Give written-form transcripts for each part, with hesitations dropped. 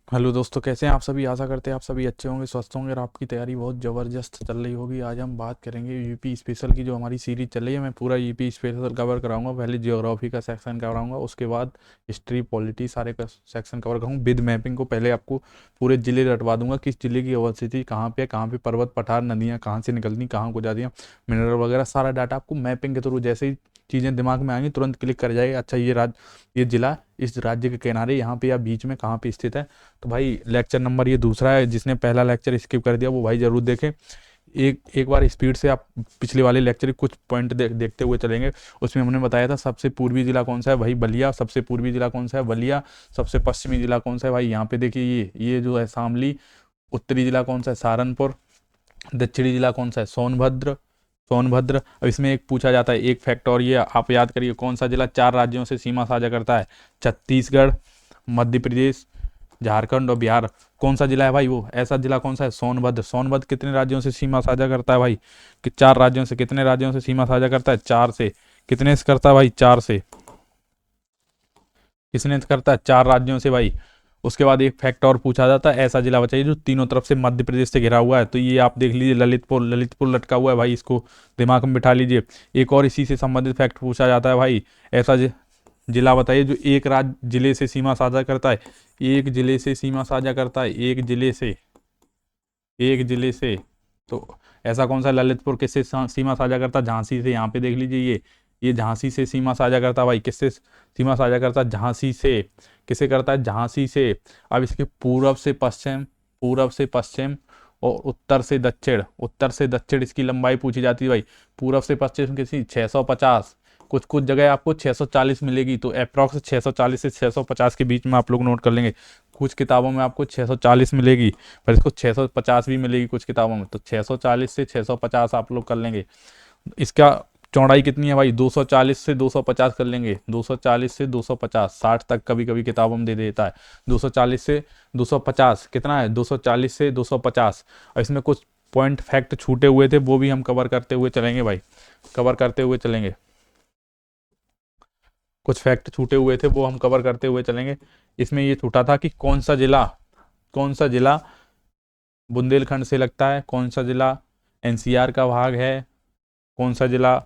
Hello दोस्तों, कैसे हैं आप सभी। आशा करते हैं आप सभी अच्छे होंगे, स्वस्थ होंगे और आपकी तैयारी बहुत ज़बरदस्त चल रही होगी। आज हम बात करेंगे यूपी स्पेशल की, जो हमारी सीरीज चल रही है। मैं पूरा यूपी स्पेशल कवर कराऊंगा। पहले ज्योग्राफी का सेक्शन कराऊंगा, उसके बाद हिस्ट्री, पॉलिटी सारे का सेक्शन कवर करूँगा विद मैपिंग को। पहले आपको पूरे ज़िले रटवा दूंगा, किस ज़िले की अवस्थिति कहाँ पे है, कहाँ पे पर्वत पठार नदियाँ कहाँ से निकलती, कहाँ को जाती हैं, मिनरल वगैरह सारा डाटा आपको मैपिंग के थ्रू जैसे ही चीज़ें दिमाग में आएंगी तुरंत क्लिक कर जाएगी। अच्छा, ये जिला इस राज्य के किनारे यहाँ पे या बीच में कहाँ पे स्थित है। तो भाई लेक्चर नंबर ये दूसरा है। जिसने पहला लेक्चर स्किप कर दिया वो भाई जरूर देखें। एक एक बार स्पीड से आप पिछले वाले लेक्चर के कुछ पॉइंट देखते हुए चलेंगे। उसमें हमने बताया था सबसे पूर्वी जिला कौन सा है, भाई बलिया। सबसे पूर्वी जिला कौन सा है, बलिया। सबसे पश्चिमी जिला कौन सा है, भाई यहाँ पे देखिए ये जो है शामली। उत्तरी जिला कौन सा है, सहारनपुर। दक्षिणी जिला कौन सा है, सोनभद्र। सोनभद्र। अब इसमें एक पूछा जाता है एक फैक्ट, और ये आप याद करिए, कौन सा जिला 4 राज्यों से सीमा साझा करता है, छत्तीसगढ़, मध्य प्रदेश, झारखंड और बिहार। कौन सा जिला है भाई, वो ऐसा जिला कौन सा है, सोनभद्र। सोनभद्र कितने राज्यों से सीमा साझा करता है भाई, कि 4 राज्यों से। कितने राज्यों से सीमा साझा करता है, 4 से। कितने से करता है भाई, 4 से। किसने से करता है, 4 राज्यों से भाई। उसके बाद एक फैक्ट और पूछा जाता है, ऐसा जिला बताइए जो तीनों तरफ से मध्य प्रदेश से घिरा हुआ है। तो ये आप देख लीजिए, ललितपुर। ललितपुर लटका हुआ है भाई, इसको दिमाग में बिठा लीजिए। एक और इसी से संबंधित फैक्ट पूछा जाता है भाई, ऐसा जिला बताइए जो एक राज्य जिले से सीमा साझा करता है। एक जिले से सीमा साझा करता है, एक जिले से। एक जिले से। तो ऐसा कौन सा ललितपुर किससे सीमा साझा करता है, झांसी से। यहाँ पे देख लीजिए, ये झांसी से सीमा साझा करता है भाई। किससे सीमा साझा करता है, झांसी से। किसे करता है, झांसी से। अब इसके पूरब से पश्चिम, पूरब से पश्चिम और उत्तर से दक्षिण। उत्तर से दक्षिण इसकी लंबाई पूछी जाती है भाई। पूरब से पश्चिम किसी 650। कुछ कुछ जगह आपको 640 मिलेगी, तो अप्रॉक्स 640 से 650 के बीच में आप लोग नोट कर लेंगे। कुछ किताबों में आपको 640 मिलेगी, पर इसको 650 भी मिलेगी कुछ किताबों में। तो 640 से 650 आप लोग कर लेंगे। इसका चौड़ाई कितनी है भाई, 240 से 250 कर लेंगे। 240 से 250, 60 तक कभी कभी किताबों में दे देता है। 240 से 250 कितना है, 240 से 250। और इसमें कुछ पॉइंट फैक्ट छूटे हुए थे, वो भी हम कवर करते हुए चलेंगे भाई, कवर करते हुए चलेंगे। कुछ फैक्ट छूटे हुए थे वो हम कवर करते हुए चलेंगे। इसमें ये छूटा था कि कौन सा जिला बुंदेलखंड से लगता है, कौन सा जिला एनसीआर का भाग है, कौन सा जिला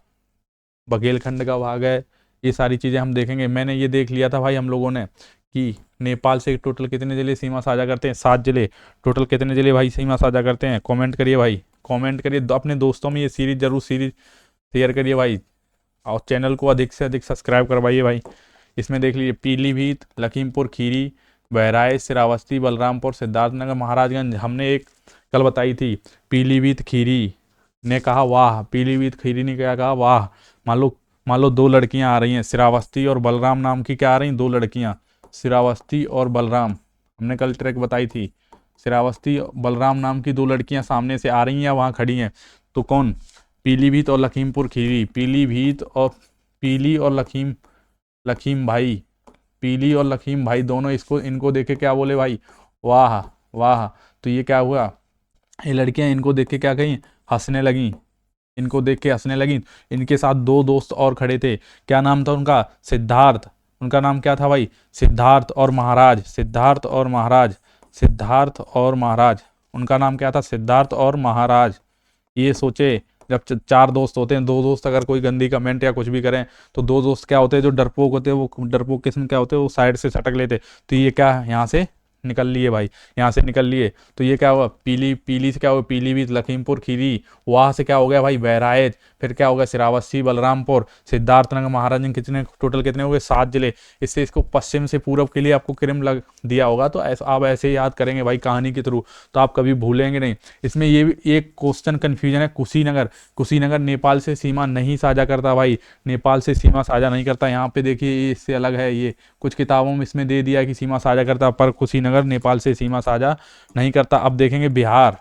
बघेलखंड का भाग है। ये सारी चीज़ें हम देखेंगे। मैंने ये देख लिया था भाई हम लोगों ने कि नेपाल से टोटल कितने जिले सीमा साझा करते हैं, 7 जिले। टोटल कितने जिले भाई सीमा साझा करते हैं, कमेंट करिए भाई, कमेंट करिए। अपने दोस्तों में ये सीरीज जरूर सीरीज शेयर करिए भाई, और चैनल को अधिक से अधिक सब्सक्राइब करवाइए भाई। इसमें देख लीजिए, पीलीभीत, लखीमपुर खीरी, बहराइच, श्रावस्ती, बलरामपुर, सिद्धार्थनगर, महाराजगंज। हमने एक कल बताई थी, पीलीभीत खीरी ने कहा वाह, पीलीभीत खीरी ने क्या कहा, वाह। मान लो 2 लड़कियां आ रही हैं, श्रावस्ती और बलराम नाम की, क्या आ रही हैं, 2 लड़कियां। श्रावस्ती और बलराम, हमने कल ट्रैक बताई थी। श्रावस्ती और बलराम नाम की 2 लड़कियां सामने से आ रही हैं, वहां खड़ी हैं। तो कौन, पीलीभीत और लखीमपुर खीरी। पीलीभीत और पीली और लखीम भाई, पीली और लखीम भाई दोनों इसको इनको देखे क्या बोले भाई, वाह वाह। तो ये क्या हुआ, ये लड़कियां इनको देख के क्या कहीं, हंसने लगी। इनको देख के हंसने लगी। इनके साथ 2 दोस्त और खड़े थे। क्या नाम था उनका, सिद्धार्थ। उनका नाम क्या था भाई, सिद्धार्थ और महाराज। सिद्धार्थ और महाराज, सिद्धार्थ और महाराज। उनका नाम क्या था, सिद्धार्थ और महाराज। ये सोचे, जब 4 दोस्त होते हैं, 2 दोस्त अगर कोई गंदी कमेंट या कुछ भी करें, तो 2 दोस्त क्या होते हैं, जो डरपोक होते हैं, वो डरपोक किस्म क्या होते हैं, वो साइड से सटक लेते। तो ये क्या, यहाँ से निकल लिए भाई, यहाँ से निकल लिए। तो ये क्या हुआ, पीली पीली से क्या हुआ, पीलीभीत, लखीमपुर खीरी। वहां से क्या हो गया भाई, बहराइच। फिर क्या हो गया, श्रावस्ती, बलरामपुर, सिद्धार्थनगर, महाराजगंज। कितने टोटल कितने हो गए, 7 जिले। इससे इसको पश्चिम से पूरब के लिए आपको क्रम लग दिया होगा, तो ऐसा आप ऐसे ही याद करेंगे भाई कहानी के थ्रू, तो आप कभी भूलेंगे नहीं। इसमें ये भी एक क्वेश्चन कंफ्यूजन है, कुशीनगर। कुशीनगर नेपाल से सीमा नहीं साझा करता भाई, नेपाल से सीमा साझा नहीं करता। यहाँ पे देखिए, ये इससे अलग है। ये कुछ किताबों में इसमें दे दिया कि सीमा साझा करता, पर कुशीनगर नेपाल से सीमा साझा नहीं करता। अब देखेंगे बिहार।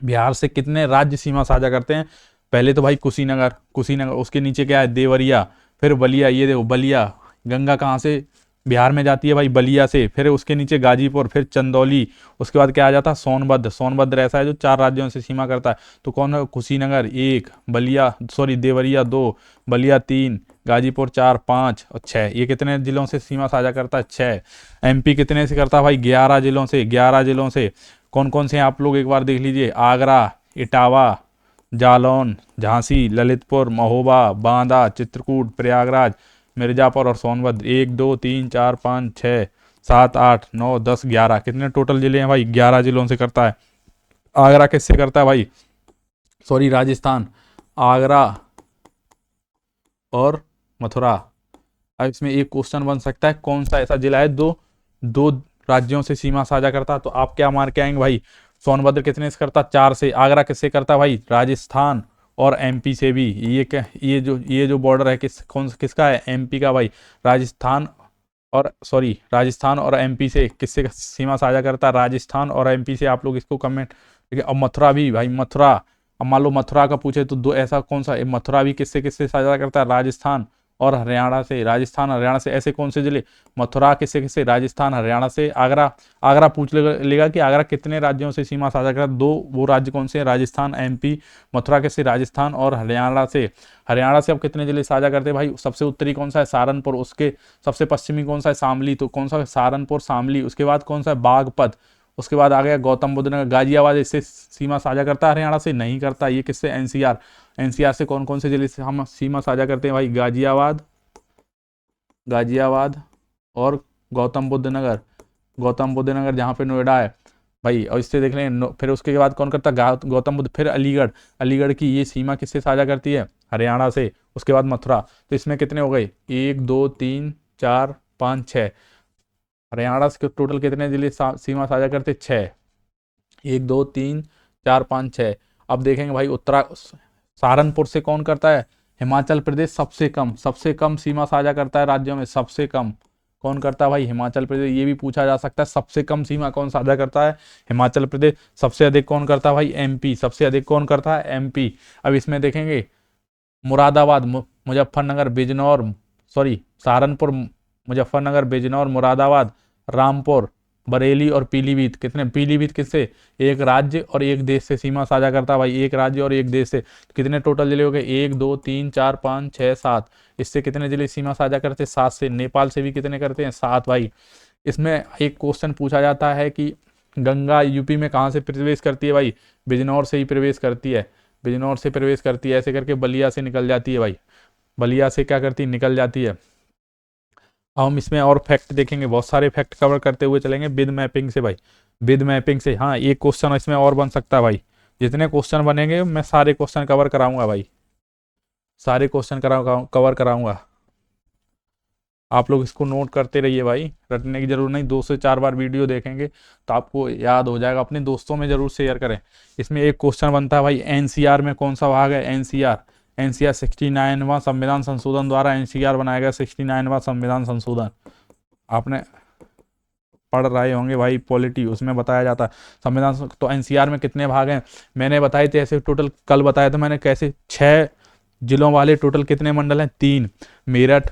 बिहार से कितने राज्य सीमा साझा करते हैं। पहले तो भाई कुशीनगर, कुशीनगर, उसके नीचे क्या है, देवरिया। फिर बलिया, ये देखो बलिया। गंगा कहाँ से बिहार में जाती है भाई, बलिया से। फिर उसके नीचे गाजीपुर, फिर चंदौली। उसके बाद क्या आ जाता है, सोनभद्र। सोनभद्र ऐसा है जो 4 राज्यों से सीमा करता है। तो कौन है, कुशीनगर 1, बलिया सॉरी देवरिया 2, बलिया 3, गाजीपुर 4, 5 और 6। ये कितने जिलों से सीमा साझा करता है? 6। एमपी कितने से करता है भाई? 11 जिलों से। 11 जिलों से कौन कौन से हैं आप लोग एक बार देख लीजिए। आगरा, इटावा, जालौन, झांसी, ललितपुर, महोबा, बांदा, चित्रकूट, प्रयागराज, मिर्जापुर और सोनभद्र। 1 2 3 4 5 6 7 8 9 10 11। कितने टोटल जिले हैं भाई? 11 जिलों से करता है। आगरा किससे करता है भाई? सॉरी, राजस्थान, आगरा और मथुरा। अब इसमें एक क्वेश्चन बन सकता है, कौन सा ऐसा जिला है दो दो राज्यों से सीमा साझा करता है? तो आप क्या मार के आएंगे भाई? सोनभद्र कितने से करता? 4 से। आगरा किससे करता भाई? राजस्थान और एमपी से भी। ये क्या, ये जो बॉर्डर है किसका है? एमपी का भाई। राजस्थान और सॉरी, राजस्थान और एमपी से किससे सीमा साझा करता है? राजस्थान और एमपी से। आप लोग इसको कमेंट। ठीक है, अब मथुरा भी भाई, मथुरा, अब मान लो मथुरा का पूछे तो दो ऐसा कौन सा? मथुरा भी किससे किससे साझा करता है? राजस्थान और हरियाणा से। राजस्थान हरियाणा से ऐसे कौन से जिले? मथुरा किससे किससे? राजस्थान हरियाणा से। आगरा, आगरा पूछ लेगा कि आगरा कितने राज्यों से सीमा साझा करता है? 2। वो राज्य कौन से हैं? राजस्थान, एमपी। मथुरा किससे? राजस्थान और हरियाणा से। हरियाणा से अब कितने जिले साझा करते हैं भाई? सबसे उत्तरी कौन सा है? सहारनपुर। उसके सबसे पश्चिमी कौन सा है? शामली। तो कौन सा है? सहारनपुर, शामली। उसके बाद कौन सा है? बागपत। उसके बाद आ गया गौतम बुद्ध नगर। गाजियाबाद इससे सीमा साझा करता है? हरियाणा से नहीं करता। ये किससे? एनसीआर। एनसीआर से कौन कौन से जिले से हम सीमा साझा करते हैं भाई? गाजियाबाद, गाजियाबाद और गौतम बुद्ध नगर। गौतम बुद्ध नगर जहाँ पे नोएडा है भाई। और इससे देख लें फिर उसके बाद कौन करता? गौतम बुद्ध। फिर अलीगढ़, अलीगढ़ की ये सीमा किससे साझा करती है? हरियाणा से। उसके बाद मथुरा। तो इसमें कितने हो गए? 1 2 3 4 5 6। हरियाणा से टोटल कितने जिले सीमा साझा करते? 6। 1 2 3 4 5 6। अब देखेंगे भाई उत्तरा सहारनपुर से कौन करता है? हिमाचल प्रदेश सबसे कम सीमा साझा करता है राज्यों में। सबसे कम कौन करता है भाई? हिमाचल प्रदेश। ये भी पूछा जा सकता है, सबसे कम सीमा कौन साझा करता है? हिमाचल प्रदेश। सबसे अधिक कौन करता है भाई? एमपी। सबसे अधिक कौन करता है? एमपी। अब इसमें देखेंगे मुरादाबाद, मुजफ्फरनगर, बिजनौर, सॉरी, सहारनपुर, मुजफ्फरनगर, बिजनौर, मुरादाबाद, रामपुर, बरेली और पीलीभीत। कितने? पीलीभीत किससे? एक राज्य और एक देश से सीमा साझा करता है भाई। एक राज्य और एक देश से। तो कितने टोटल जिले हो गए? 1 2 3 4 5 6 7। इससे कितने जिले सीमा साझा करते हैं? 7 से। नेपाल से भी कितने करते हैं? 7 भाई। इसमें एक क्वेश्चन पूछा जाता है कि गंगा यूपी में कहाँ से प्रवेश करती है भाई? बिजनौर से ही प्रवेश करती है। बिजनौर से प्रवेश करती है। ऐसे करके बलिया से निकल जाती है भाई। बलिया से क्या करती है? निकल जाती है। अब हम इसमें और फैक्ट देखेंगे, बहुत सारे फैक्ट कवर करते हुए चलेंगे विद मैपिंग से भाई। विद मैपिंग से, हाँ, एक क्वेश्चन इसमें और बन सकता है भाई। जितने क्वेश्चन बनेंगे मैं सारे क्वेश्चन कवर कराऊंगा भाई। सारे क्वेश्चन कवर कराऊंगा। आप लोग इसको नोट करते रहिए भाई, रटने की जरूरत नहीं। 2 से 4 बार वीडियो देखेंगे तो आपको याद हो जाएगा। अपने दोस्तों में जरूर शेयर करें। इसमें एक क्वेश्चन बनता है भाई, एनसीआर में कौन सा भाग है? एनसीआर, एनसीआर 69वां संविधान संशोधन द्वारा एनसीआर बनाया गया। 69वां संविधान संशोधन आपने पढ़ रहे होंगे भाई, पॉलिटी, उसमें बताया जाता है संविधान। तो एनसीआर में कितने भाग हैं मैंने बताए थे ऐसे, टोटल कल बताया था मैंने कैसे। 6 जिलों वाले टोटल कितने मंडल हैं? 3, मेरठ,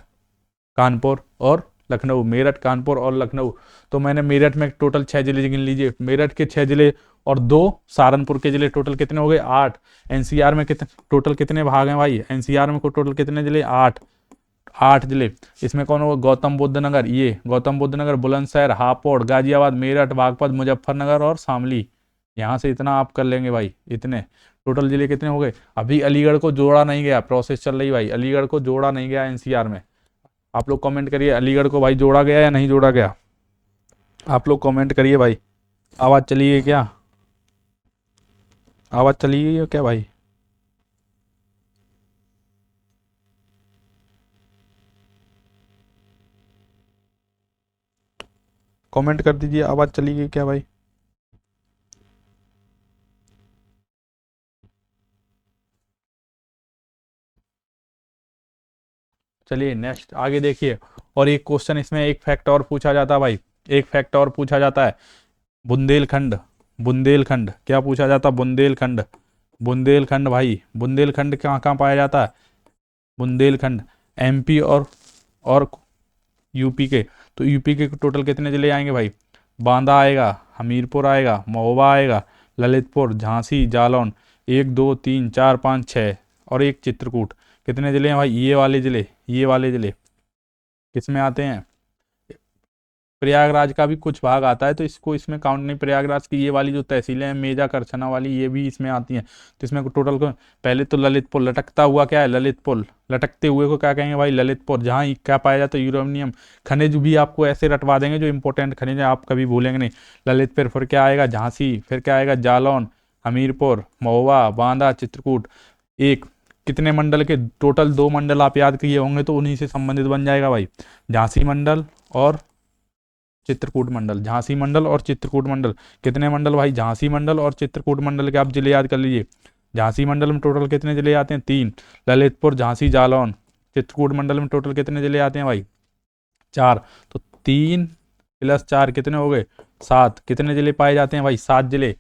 कानपुर और लखनऊ। मेरठ, कानपुर और लखनऊ। तो मैंने मेरठ में टोटल 6 जिले गिन लीजिए। मेरठ के 6 जिले और 2 सहारनपुर के जिले, टोटल कितने हो गए? 8। एनसीआर में कितने टोटल कितने भाग हैं भाई? एनसीआर में टोटल कितने जिले? 8। 8 जिले। इसमें कौन होगा? गौतम बुद्ध नगर, ये गौतम बुद्ध नगर, बुलंदशहर, हापुड़, गाजियाबाद, मेरठ, बागपत, मुजफ्फरनगर और शामली। यहाँ से इतना आप कर लेंगे भाई। इतने टोटल जिले कितने हो गए? अभी अलीगढ़ को जोड़ा नहीं गया, प्रोसेस चल रही भाई। अलीगढ़ को जोड़ा नहीं गया एनसीआर में। आप लोग कमेंट करिए अलीगढ़ को भाई जोड़ा गया या नहीं जोड़ा गया? आप लोग कमेंट करिए भाई। आवाज़ चली गई क्या? आवाज़ चली गई है क्या भाई? कमेंट कर दीजिए, आवाज़ चली गई क्या भाई? चलिए नेक्स्ट आगे देखिए। और एक क्वेश्चन इसमें, एक फैक्ट और पूछा जाता है भाई। एक फैक्ट और पूछा जाता है, बुंदेलखंड। बुंदेलखंड क्या पूछा जाता? बुंदेलखंड। बुंदेलखंड भाई, बुंदेलखंड कहाँ कहाँ पाया जाता है? बुंदेलखंड एमपी और यूपी के। तो यूपी के टोटल कितने जिले आएंगे भाई? बांदा आएगा, हमीरपुर आएगा, महोबा आएगा, ललितपुर, झांसी, जालौन। 1 2 3 4 5 6 और एक चित्रकूट। कितने जिले हैं भाई, ये वाले जिले किस में आते हैं, प्रयागराज का भी कुछ भाग आता है तो इसको इसमें काउंट नहीं, प्रयागराज की ये वाली जो तहसीलें हैं मेजा करछना वाली ये भी इसमें आती हैं, तो इसमें टोटल को पहले तो ललितपुर, लटकता हुआ क्या है ललितपुर, लटकते हुए को क्या कहेंगे भाई ललितपुर, जहाँ क्या पाया जाता है यूरेनियम, खनिज भी आपको ऐसे रटवा देंगे जो इंपॉर्टेंट खनिज है आप कभी भूलेंगे नहीं, ललितपुर, फिर क्या आएगा झांसी, फिर क्या आएगा जालौन, हमीरपुर, महोबा, बांदा, चित्रकूट। एक कितने मंडल के, टोटल 2 मंडल आप याद किए होंगे तो उन्हीं से संबंधित बन जाएगा भाई, झांसी मंडल और चित्रकूट मंडल, झांसी मंडल और चित्रकूट मंडल। कितने मंडल भाई, झांसी मंडल और चित्रकूट मंडल के आप जिले याद कर लीजिए। झांसी मंडल में टोटल कितने जिले आते हैं, 3, ललितपुर, झांसी, जालौन। चित्रकूट मंडल में टोटल कितने जिले आते हैं भाई, 4, तो 3 + 4 कितने हो गए, 7। कितने जिले पाए जाते हैं भाई, 7 जिले।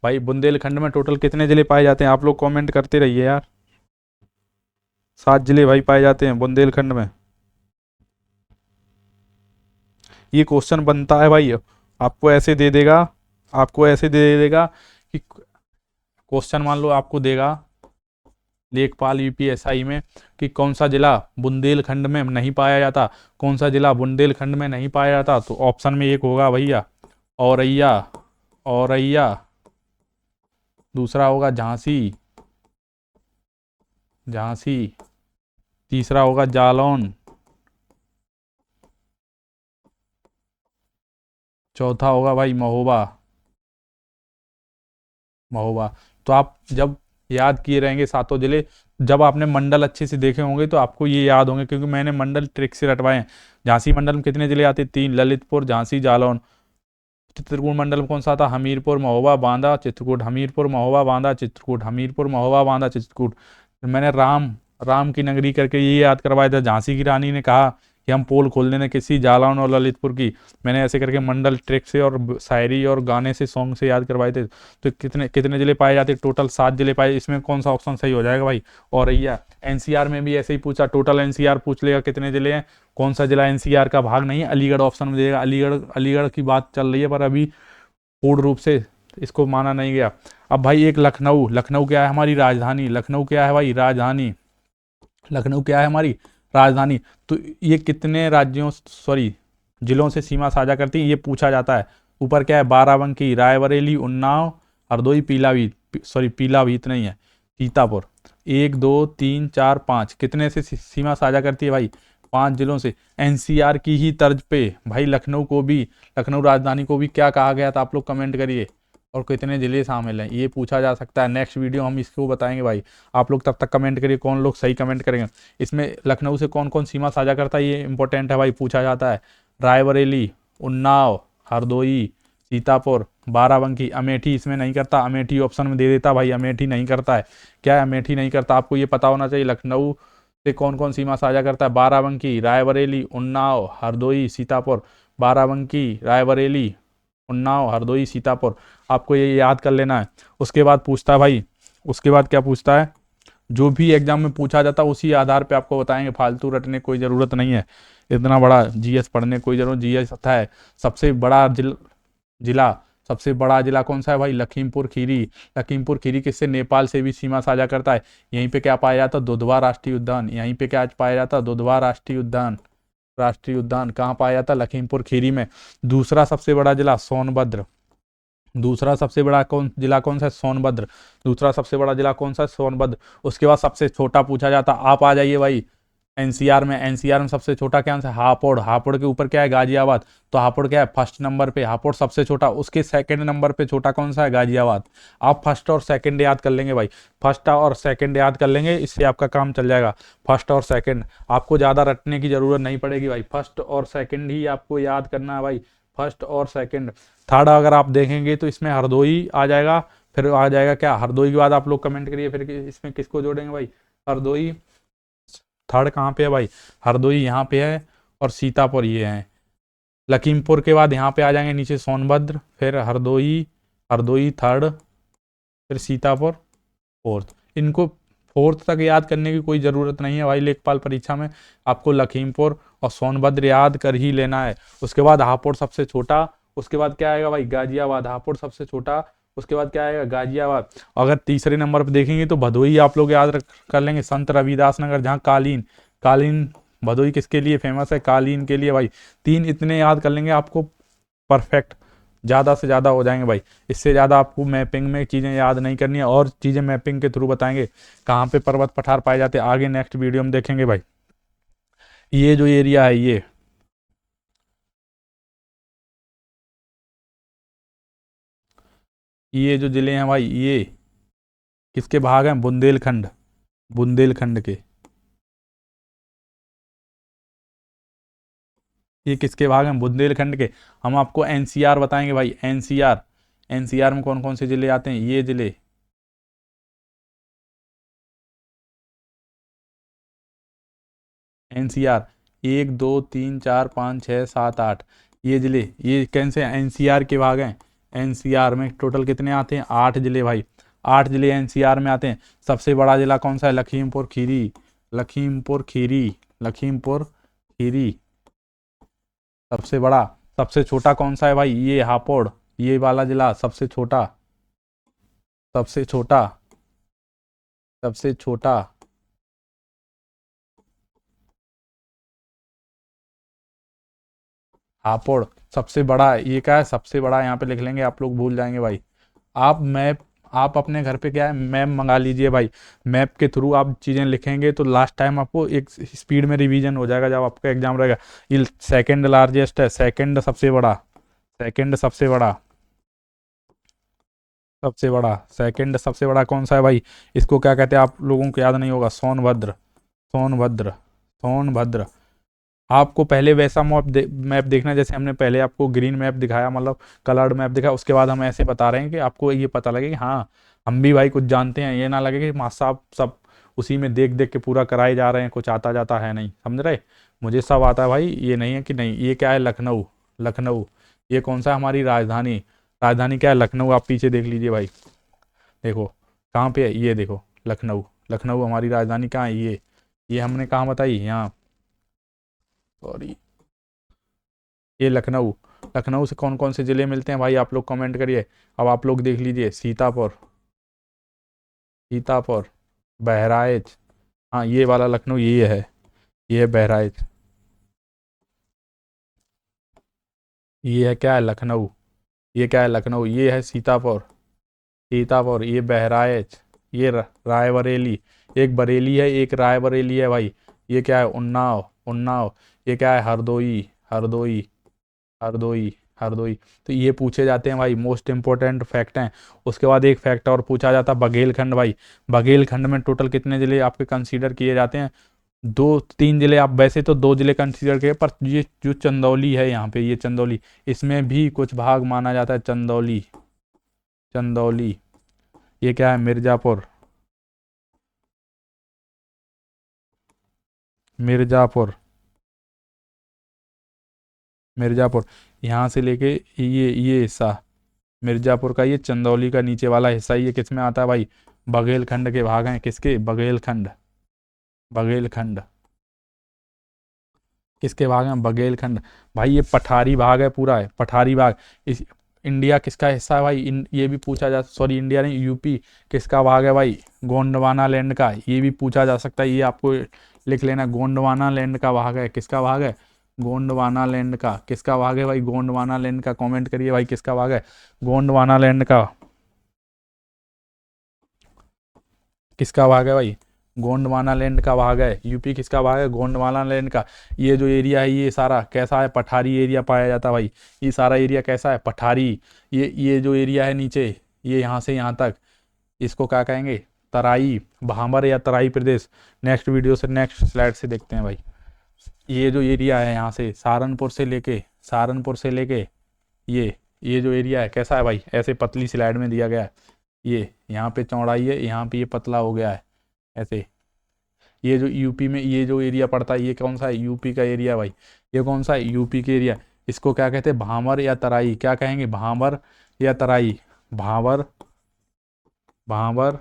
भाई बुंदेलखंड में टोटल कितने जिले पाए जाते हैं, आप लोग कॉमेंट करते रहिए यार। 7 जिले भाई पाए जाते हैं बुंदेलखंड में। ये क्वेश्चन बनता है भाई, आपको ऐसे दे देगा, कि क्वेश्चन मान लो आपको देगा लेखपाल यूपीएसआई में कि कौन सा जिला बुंदेलखंड में नहीं पाया जाता, कौन सा जिला बुंदेलखंड में नहीं पाया जाता, तो ऑप्शन में एक होगा भैया औरैया, दूसरा होगा झांसी, तीसरा होगा जालौन, चौथा होगा भाई महोबा। तो आप जब याद किए रहेंगे सातों जिले, जब आपने मंडल अच्छे से देखे होंगे तो आपको ये याद होंगे, क्योंकि मैंने मंडल ट्रिक से रटवाए हैं। झांसी मंडल में कितने जिले आते हैं, 3, ललितपुर, झांसी, जालौन। चित्रकूट मंडल में कौन सा था, हमीरपुर, महोबा, बांदा, चित्रकूट, हमीरपुर, महोबा, बांदा, चित्रकूट, हमीरपुर, महोबा, बांदा, चित्रकूट। मैंने राम की नगरी करके ये याद करवाया था, झांसी की रानी ने कहा कि हम पोल खोल देने किसी, जालौन और ललितपुर की। मैंने ऐसे करके मंडल ट्रिक से और शायरी और गाने से, सॉन्ग से याद करवाए थे। तो कितने कितने जिले पाए जाते, टोटल 7 जिले पाए। इसमें कौन सा ऑप्शन सही हो जाएगा भाई, औरैया। एनसीआर में भी ऐसे ही पूछा, टोटल एनसीआर पूछ लेगा कितने जिले हैं, कौन सा जिला एनसीआर का भाग नहीं है, अलीगढ़ ऑप्शन में देगा। अलीगढ़ की बात चल रही है पर अभी पूर्ण रूप से इसको माना नहीं गया। अब भाई एक लखनऊ क्या है हमारी राजधानी, लखनऊ क्या है भाई राजधानी, लखनऊ क्या है हमारी राजधानी। तो ये कितने जिलों से सीमा साझा करती है, ये पूछा जाता है। ऊपर क्या है, बाराबंकी, रायबरेली, उन्नाव, हरदोई, पीलाभीत नहीं है, सीतापुर। 1 2 3 4 5 कितने से सीमा साझा करती है भाई, 5 जिलों से। एनसीआर की ही तर्ज पे भाई लखनऊ राजधानी को भी क्या कहा गया था, आप लोग कमेंट करिए, और कितने जिले शामिल हैं ये पूछा जा सकता है। नेक्स्ट वीडियो हम इसको बताएंगे भाई, आप लोग तब तक कमेंट करिए कौन लोग सही कमेंट करेंगे। इसमें लखनऊ से कौन कौन सीमा साझा करता है ये इंपॉर्टेंट है भाई, पूछा जाता है। रायबरेली, उन्नाव, हरदोई, सीतापुर, बाराबंकी। अमेठी इसमें नहीं करता, अमेठी ऑप्शन में दे देता भाई, अमेठी नहीं करता है। क्या है, अमेठी नहीं करता, आपको ये पता होना चाहिए। लखनऊ से कौन कौन सीमा साझा करता है, बाराबंकी, रायबरेली, उन्नाव, हरदोई, सीतापुर। बाराबंकी, रायबरेली, उन्नाव, हरदोई, सीतापुर, आपको ये याद कर लेना है। उसके बाद पूछता है भाई, उसके बाद क्या पूछता है, जो भी एग्जाम में पूछा जाता है उसी आधार पे आपको बताएंगे, फालतू रटने कोई ज़रूरत नहीं है, इतना बड़ा जीएस पढ़ने कोई जरूरत। जीएस आता है सबसे बड़ा सबसे बड़ा जिला कौन सा है भाई, लखीमपुर खीरी। लखीमपुर खीरी किससे, नेपाल से भी सीमा साझा करता है। यहीं पे क्या पाया जाता है, दुधवा राष्ट्रीय उद्यान। यहीं पे क्या पाया जाता है, दुधवा राष्ट्रीय उद्यान कहाँ पाया जाता है, लखीमपुर खीरी में। दूसरा सबसे बड़ा जिला सोनभद्र, दूसरा सबसे बड़ा जिला कौन सा है, सोनभद्र। दूसरा सबसे बड़ा जिला कौन सा है, सोनभद्र। उसके बाद सबसे छोटा पूछा जाता, आप आ जाइए भाई एनसीआर में सबसे छोटा क्या है, हापुड़ के ऊपर क्या है, गाजियाबाद। तो हापुड़ क्या है, फर्स्ट नंबर पे, हापुड़ सबसे छोटा। उसके सेकंड नंबर पे छोटा कौन सा है, गाजियाबाद। आप फर्स्ट और सेकंड याद कर लेंगे भाई, फर्स्ट और सेकंड याद कर लेंगे, इससे आपका काम चल जाएगा। फर्स्ट और सेकंड, आपको ज़्यादा रटने की ज़रूरत नहीं पड़ेगी भाई, फर्स्ट और सेकंड ही आपको याद करना है भाई, फर्स्ट और सेकंड। थर्ड अगर आप देखेंगे तो इसमें हरदोई आ जाएगा, फिर आ जाएगा क्या, हरदोई के बाद आप लोग कमेंट करिए फिर इसमें किसको जोड़ेंगे भाई, हरदोई। थर्ड कहाँ पे है भाई, हरदोई यहाँ पे है, और सीतापुर ये है। लखीमपुर के बाद यहाँ पे आ जाएंगे नीचे सोनभद्र, फिर हरदोई थर्ड, फिर सीतापुर फोर्थ। इनको फोर्थ तक याद करने की कोई ज़रूरत नहीं है भाई, लेखपाल परीक्षा में आपको लखीमपुर और सोनभद्र याद कर ही लेना है। उसके बाद हापुड़ सबसे छोटा, उसके बाद क्या आएगा भाई, गाजियाबाद। हापुड़ सबसे छोटा, उसके बाद क्या आएगा, गाजियाबाद। अगर तीसरे नंबर पर देखेंगे तो भदोही आप लोग याद रख कर लेंगे, संत रविदास नगर, जहाँ कालीन, कालीन भदोही किसके लिए फेमस है, कालीन के लिए भाई। तीन इतने याद कर लेंगे आपको परफेक्ट, ज़्यादा से ज़्यादा हो जाएंगे भाई। इससे ज़्यादा आपको मैपिंग में चीज़ें याद नहीं करनी है, और चीज़ें मैपिंग के थ्रू बताएंगे कहाँ पे पर्वत पठार पाए जाते हैं, आगे नेक्स्ट वीडियो में देखेंगे भाई। ये जो एरिया है, ये जो जिले हैं भाई, ये किसके भाग हैं, बुंदेलखंड, बुंदेलखंड के। ये किसके भाग हैं, बुंदेलखंड के। हम आपको एनसीआर बताएंगे भाई, एनसीआर, एनसीआर में कौन कौन से जिले आते हैं, ये जिले, एनसीआर 1 2 3 4 5 6 7 8, ये जिले, ये कौन से एनसीआर के भाग हैं। एनसीआर में टोटल कितने आते हैं, 8 जिले भाई, 8 जिले एनसीआर में आते हैं। सबसे बड़ा जिला कौन सा है, लखीमपुर खीरी, लखीमपुर खीरी, लखीमपुर खीरी सबसे बड़ा। सबसे छोटा कौन सा है भाई, ये हापुड़, ये वाला जिला सबसे छोटा, सबसे छोटा, सबसे छोटा। हापुड़ सबसे बड़ा है, ये क्या है, सबसे बड़ा, यहाँ पे लिख लेंगे, आप लोग भूल जाएंगे भाई। आप मैप, आप अपने घर पे क्या है, मैप मंगा लीजिए भाई। मैप के थ्रू आप चीज़ें लिखेंगे तो लास्ट टाइम आपको एक स्पीड में रिवीजन हो जाएगा जब आपका एग्जाम रहेगा। ये सेकंड लार्जेस्ट है, सेकंड सबसे बड़ा, सेकंड सबसे बड़ा, सबसे बड़ा, सेकंड सबसे बड़ा कौन सा है भाई, इसको क्या कहते हैं, आप लोगों को याद नहीं होगा, सोनभद्र, सोनभद्र, सोनभद्र। आपको पहले वैसा मैप देखना है, जैसे हमने पहले आपको ग्रीन मैप दिखाया, मतलब कलर्ड मैप दिखाया, उसके बाद हम ऐसे बता रहे हैं कि आपको ये पता लगे कि हाँ हम भी भाई कुछ जानते हैं, ये ना लगे कि मास्टर साहब सब उसी में देख देख के पूरा कराए जा रहे हैं, कुछ आता जाता है नहीं, समझ रहे। मुझे सब आता है भाई, ये नहीं है कि नहीं। ये क्या है, लखनऊ, लखनऊ, ये कौन सा है, हमारी राजधानी, राजधानी क्या है, लखनऊ। आप पीछे देख लीजिए भाई, देखो कहाँ पे है, ये देखो लखनऊ, लखनऊ हमारी राजधानी कहाँ है, ये हमने कहाँ बताई, यहाँ, सॉरी, ये लखनऊ। लखनऊ से कौन कौन से ज़िले मिलते हैं भाई, आप लोग कमेंट करिए। अब आप लोग देख लीजिए, सीतापुर, सीतापुर, बहराइच, हाँ ये वाला लखनऊ ये है, ये है बहराइच, ये है क्या है, लखनऊ, ये क्या है, लखनऊ, ये है सीतापुर, सीतापुर, ये बहराइच, ये रायबरेली, एक बरेली है एक रायबरेली है भाई। ये क्या है, उन्नाव, उन्नाव, ये क्या है, हरदोई, हरदोई, हरदोई, हरदोई। तो ये पूछे जाते हैं भाई, मोस्ट इंपॉर्टेंट फैक्ट हैं। उसके बाद एक फैक्ट और पूछा जाता है, बघेलखंड भाई, बघेलखंड में टोटल कितने जिले आपके कंसीडर किए जाते हैं, 2 3 जिले। आप वैसे तो 2 जिले कंसीडर किए, पर ये जो चंदौली है यहाँ पे, ये चंदौली, इसमें भी कुछ भाग माना जाता है, चंदौली, चंदौली। ये क्या है, मिर्जापुर, मिर्जापुर, मिर्जापुर, यहाँ से लेके ये हिस्सा मिर्जापुर का, ये चंदौली का नीचे वाला हिस्सा, ये किस में आता है भाई, बघेलखंड के भाग हैं, किसके, बघेलखंड, बघेलखंड, किसके भाग हैं, बघेलखंड। भाई ये पठारी भाग है, पूरा है पठारी भाग। इस इंडिया किसका हिस्सा है भाई, ये भी पूछा जा, सॉरी इंडिया नहीं, यूपी किसका भाग है भाई, गोंडवाना लैंड का, ये भी पूछा जा सकता है, ये आपको लिख लेना, गोंडवाना लैंड का भाग है, किसका भाग है, गोंडवाना लैंड का, किसका भाग है भाई, गोंडवाना लैंड का, कमेंट करिए भाई किसका भाग है, गोंडवाना लैंड का, किसका भाग है भाई, गोंडवाना लैंड का भाग है, यूपी किसका भाग है, गोंडवाना लैंड का। ये जो एरिया है ये सारा कैसा है, पठारी एरिया पाया जाता है भाई, ये सारा एरिया कैसा है, पठारी। ये जो एरिया है नीचे, ये यहाँ से यहाँ तक, इसको क्या कहेंगे, तराई, भाबर या तराई प्रदेश। नेक्स्ट वीडियो से, नेक्स्ट स्लाइड से देखते हैं भाई। ये जो एरिया है यहाँ से सहारनपुर से लेके, सहारनपुर से लेके ये जो एरिया है कैसा है भाई, ऐसे पतली स्लाइड में दिया गया है, ये यहाँ पे चौड़ाई है, यहाँ पे ये पतला हो गया है ऐसे। ये जो यूपी में ये जो एरिया पड़ता है, ये कौन सा है, यूपी का एरिया भाई, ये कौन सा है, यूपी के एरिया। इसको क्या कहते हैं, भाबर या तराई, क्या कहेंगे, भाबर या तराई, भाबर, भाबर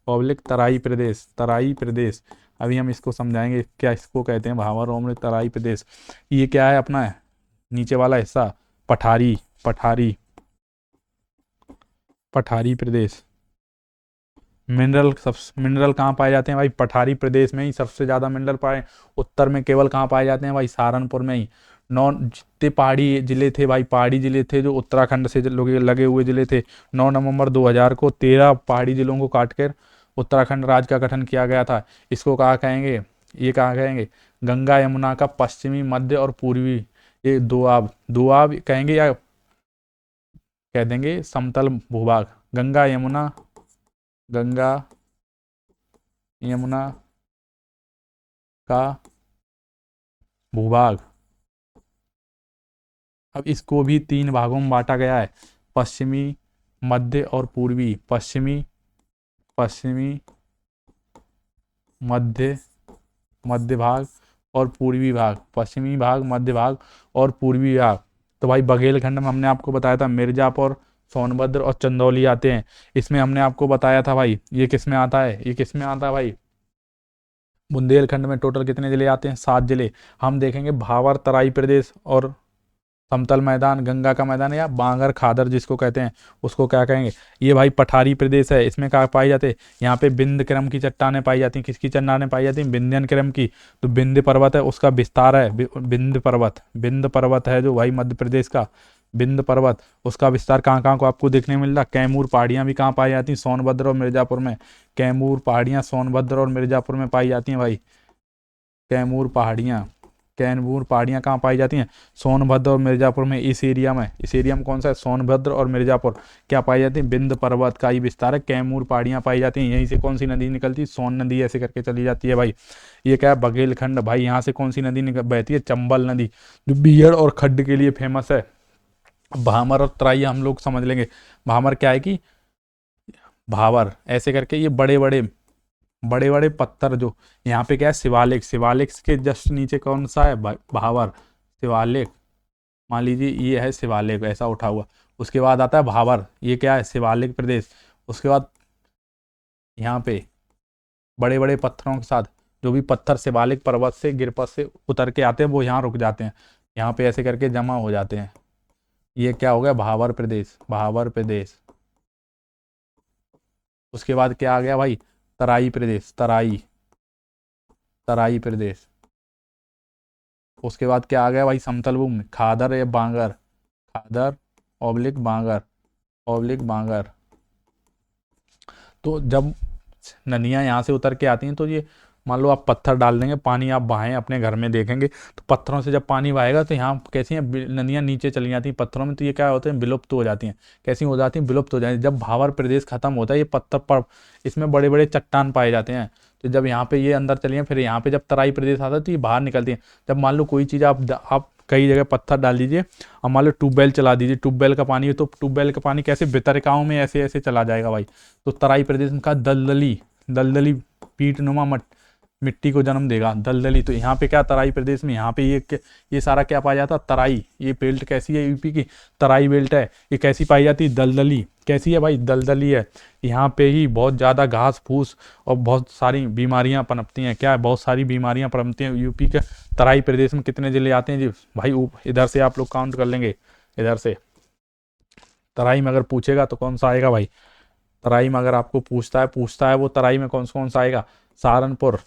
पब्लिक तराई प्रदेश, तराई प्रदेश। अभी हम इसको समझाएंगे क्या इसको कहते हैं, भाबर पब्लिक तराई प्रदेश। ये क्या है अपना, नीचे वाला हिस्सा, पठारी, पठारी, पठारी प्रदेश। मिनरल कहाँ पाए जाते हैं भाई? पठारी प्रदेश में ही सबसे ज़्यादा मिनरल पाए। उत्तर में केवल कहाँ पाए जाते हैं भाई? सहारनपुर में ही। जितने पहाड़ी जिले थे भाई, पहाड़ी जिले थे जो उत्तराखंड से लगे हुए जिले थे, 9 नवंबर 2000 को 13 पहाड़ी जिलों को काटकर उत्तराखंड राज्य का गठन किया गया था। इसको कहा कहेंगे, ये कहा कहेंगे गंगा यमुना का पश्चिमी, मध्य और पूर्वी, ये दोआब दोआब कहेंगे या कह देंगे समतल भूभाग। गंगा यमुना का भूभाग। अब इसको भी 3 भागों में बांटा गया है, पश्चिमी, मध्य और पूर्वी। पश्चिमी मध्य भाग और पूर्वी भाग। पश्चिमी भाग, मध्य भाग और पूर्वी भाग। तो भाई बघेलखंड में हमने आपको बताया था मिर्जापुर, सोनभद्र और चंदौली आते हैं। इसमें हमने आपको बताया था भाई ये किस में आता है, ये किस में आता है भाई? बुंदेलखंड में टोटल कितने जिले आते हैं? 7 जिले। हम देखेंगे भावर तराई प्रदेश और समतल मैदान, गंगा का मैदान या बांगर खादर जिसको कहते हैं, उसको क्या कहेंगे? ये भाई पठारी प्रदेश है। इसमें क्या पाई जाते हैं? यहाँ पे विंध्य क्रम की चट्टानें पाई जाती हैं। किसकी चट्टानें पाई जाती हैं? विंध्यन क्रम की। तो विंध्य पर्वत है, उसका विस्तार है विंध्य पर्वत है जो भाई मध्य प्रदेश का विंध्य पर्वत, उसका विस्तार कहाँ कहाँ को आपको देखने मिल रहा? कैमूर पहाड़ियाँ भी कहाँ पाई जाती हैं? सोनभद्र और मिर्जापुर में। कैमूर पहाड़ियाँ सोनभद्र और मिर्जापुर में पाई जाती हैं भाई। कैमूर पहाड़ियाँ कहाँ पाई जाती हैं? सोनभद्र और मिर्जापुर में। इस एरिया में कौन सा है? सोनभद्र और मिर्जापुर क्या पाई जाती है? विंध्य पर्वत का ही विस्तार है। कैमूर पहाड़ियाँ पाई जाती हैं। यहीं से कौन सी नदी निकलती है? सोन नदी ऐसे करके चली जाती है भाई। ये क्या है? बघेलखंड। भाई यहाँ से कौन सी नदी बहती है? चंबल नदी, जो बीहड़ और खड्ड के लिए फेमस है। भामर और तराई हम लोग समझ लेंगे। भामर क्या है कि भावर ऐसे करके ये बड़े बड़े पत्थर जो यहाँ पे क्या है? शिवालिक के जस्ट नीचे कौन सा है? भावर। शिवालिक, मान लीजिए ये है शिवालिक ऐसा उठा हुआ, उसके बाद आता है भावर, ये क्या है? शिवालिक प्रदेश। उसके बाद यहाँ पे बड़े बड़े पत्थरों के साथ जो भी पत्थर शिवालिक पर्वत से गिरपत से उतर के आते हैं वो यहाँ रुक जाते हैं, यहाँ पे ऐसे करके जमा हो जाते हैं। ये क्या हो गया? भावर प्रदेश। उसके बाद क्या आ गया भाई? तराई प्रदेश। उसके बाद क्या आ गया भाई? समतल भूमि, खादर या बांगर, खादर ऑब्लिक बांगर। तो जब नदियाँ यहाँ से उतर के आती हैं तो ये मान लो आप पत्थर डाल देंगे, पानी आप बहाएं अपने घर में देखेंगे तो पत्थरों से जब पानी बहाएगा तो यहाँ कैसी हैं नदियाँ नीचे चली जाती हैं पत्थरों में, तो ये क्या होते हैं? विलुप्त हो जाती हैं। कैसी हो जाती हैं? विलुप्त हो जाती हैं। जब भावर प्रदेश खत्म होता है ये पत्थर पर इसमें बड़े बड़े चट्टान पाए जाते हैं। तो जब यहाँ पे ये अंदर चली हैं फिर यहाँ पे जब तराई प्रदेश आता है तो ये बाहर निकलती हैं। जब मान लो कोई चीज़ आप कई जगह पत्थर डाल दीजिए और मान लो ट्यूबवेल चला दीजिए, ट्यूबवेल का पानी है तो ट्यूबवेल का पानी कैसे भितरकाओं में ऐसे ऐसे चला जाएगा भाई। तो तराई प्रदेश का दलदली पीठनुमा मिट्टी को जन्म देगा, दलदली। तो यहाँ पे क्या? तराई प्रदेश में यहाँ पे ये सारा क्या पाया जाता? तराई। ये बेल्ट कैसी है? यूपी की तराई बेल्ट है। ये कैसी पाई जाती है? दलदली। कैसी है भाई? दलदली है। यहाँ पे ही बहुत ज़्यादा घास फूस और बहुत सारी बीमारियाँ पनपती हैं। क्या है? बहुत सारी बीमारियाँ पनपती हैं। यूपी के तराई प्रदेश में कितने जिले आते हैं जी भाई? इधर से आप लोग काउंट कर लेंगे, इधर से तराई में अगर पूछेगा तो कौन सा आएगा भाई? तराई में अगर आपको पूछता है वो तराई में कौन सा आएगा? सहारनपुर।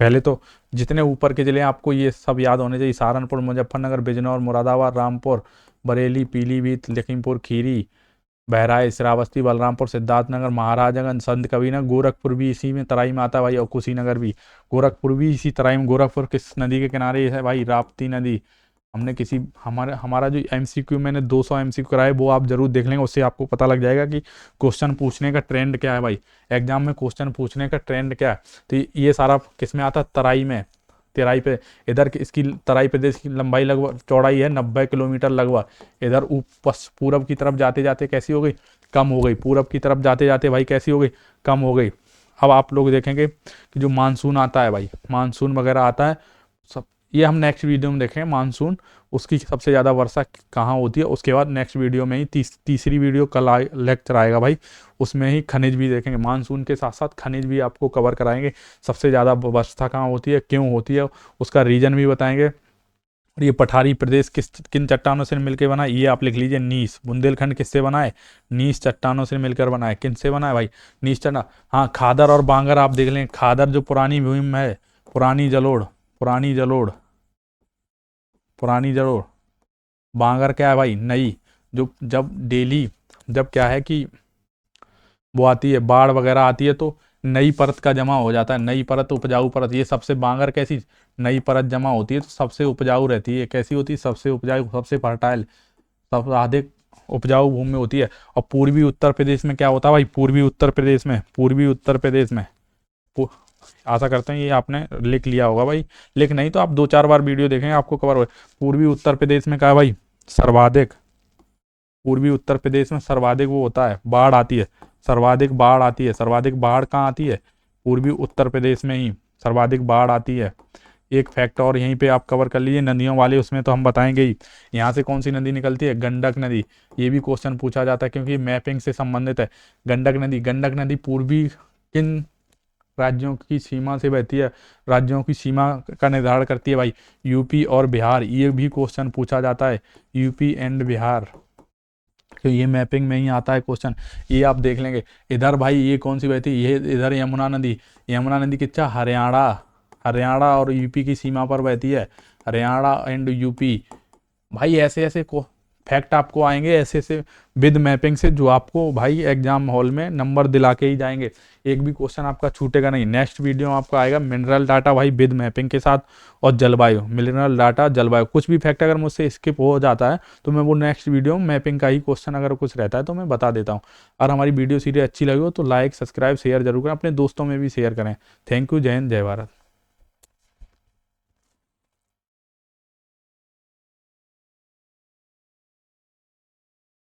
पहले तो जितने ऊपर के जिले आपको ये सब याद होने चाहिए। सहारनपुर, मुजफ्फरनगर, बिजनौर, मुरादाबाद, रामपुर, बरेली, पीलीभीत, लखीमपुर खीरी, बहराइच, श्रावस्ती, बलरामपुर, सिद्धार्थनगर, महाराजगंज, संत कबीरनगर। गोरखपुर भी इसी में तराई में आता है भाई, और कुशीनगर भी। गोरखपुर भी इसी तराई में। गोरखपुर किस नदी के किनारे है भाई? राप्ती नदी। हमने हमारा जो एमसीक्यू मैंने 200 एमसीक्यू कराए वो आप जरूर देख लेंगे, उससे आपको पता लग जाएगा कि क्वेश्चन पूछने का ट्रेंड क्या है भाई, एग्जाम में क्वेश्चन पूछने का ट्रेंड क्या है। तो ये सारा किस में आता है? तराई में। तराई पे इधर इसकी तराई प्रदेश की लंबाई लगभग चौड़ाई है 90 किलोमीटर लगभग। इधर पूरब की तरफ जाते जाते कैसी हो गई? कम हो गई। पूरब की तरफ जाते जाते भाई कैसी हो गई? कम हो गई। अब आप लोग देखेंगे कि जो मानसून आता है भाई, मानसून वगैरह आता है सब, ये हम नेक्स्ट वीडियो में देखेंगे मानसून, उसकी सबसे ज़्यादा वर्षा कहाँ होती है। उसके बाद नेक्स्ट वीडियो में ही तीसरी वीडियो कल लेक्चर आएगा भाई, उसमें ही खनिज भी देखेंगे। मानसून के साथ साथ खनिज भी आपको कवर कराएंगे। सबसे ज़्यादा वर्षा कहाँ होती है, क्यों होती है, उसका रीजन भी बताएंगे। और ये पठारी प्रदेश किन चट्टानों से मिलकर बना है, ये आप लिख लीजिए नीस। बुंदेलखंड किससे बना है, नीस चट्टानों से मिलकर बना है। किन से बना है भाई, नीस चट्टान। हाँ, खादर और बांगर आप देख लें, खादर जो पुरानी भूमि है, पुरानी जलोढ़, पुरानी जलोढ़, पुरानी जलोढ़। बांगर क्या है भाई, नई। जो जब डेली, जब क्या है कि वो आती है, बाढ़ वगैरह आती है, तो नई परत का जमा हो जाता है, नई परत, उपजाऊ परत। ये सबसे बांगर कैसी, नई परत जमा होती है तो सबसे उपजाऊ रहती है। कैसी होती है, सबसे उपजाऊ, सबसे फर्टाइल, सबसे अधिक उपजाऊ भूमि होती है। और पूर्वी उत्तर प्रदेश में क्या होता है भाई, पूर्वी उत्तर प्रदेश में, पूर्वी उत्तर प्रदेश में आशा करते हैं ये आपने लिख लिया होगा भाई। लिख नहीं तो आप 2-4 बार वीडियो देखेंगे आपको कवर हो। पूर्वी उत्तर प्रदेश में क्या है भाई, सर्वाधिक, पूर्वी उत्तर प्रदेश में सर्वाधिक वो होता है, बाढ़ आती है, सर्वाधिक बाढ़ आती है। सर्वाधिक बाढ़ कहाँ आती है, पूर्वी उत्तर प्रदेश में ही सर्वाधिक बाढ़ आती है। एक फैक्ट और यहीं पे आप कवर कर लीजिए, नदियों वाले उसमें तो हम बताएंगे ही। यहाँ से कौन सी नदी निकलती है, गंडक नदी। ये भी क्वेश्चन पूछा जाता है क्योंकि मैपिंग से संबंधित है। गंडक नदी, गंडक नदी पूर्वी किन राज्यों की सीमा से बहती है, राज्यों की सीमा का निर्धारण करती है भाई, यूपी और बिहार। ये भी क्वेश्चन पूछा जाता है, यूपी एंड बिहार, तो ये मैपिंग में ही आता है क्वेश्चन। ये आप देख लेंगे। इधर भाई ये कौन सी बहती है, ये इधर यमुना नदी। यमुना नदी कितना, हरियाणा, हरियाणा और यूपी की सीमा पर बहती है, हरियाणा एंड यूपी। भाई ऐसे ऐसे को फैक्ट आपको आएंगे, ऐसे ऐसे विद मैपिंग से, जो आपको भाई एग्जाम हॉल में नंबर दिला के ही जाएंगे। एक भी क्वेश्चन आपका छूटेगा नहीं। नेक्स्ट वीडियो में आपको आएगा मिनरल डाटा भाई विद मैपिंग के साथ, और जलवायु, मिनरल डाटा, जलवायु। कुछ भी फैक्ट अगर मुझसे स्किप हो जाता है तो मैं वो नेक्स्ट वीडियो में मैपिंग का ही क्वेश्चन अगर कुछ रहता है तो मैं बता देता हूँ। और हमारी वीडियो सीरीज अच्छी लगी हो तो लाइक, सब्सक्राइब, शेयर जरूर करें, अपने दोस्तों में भी शेयर करें। थैंक यू, जय हिंद, जय भारत।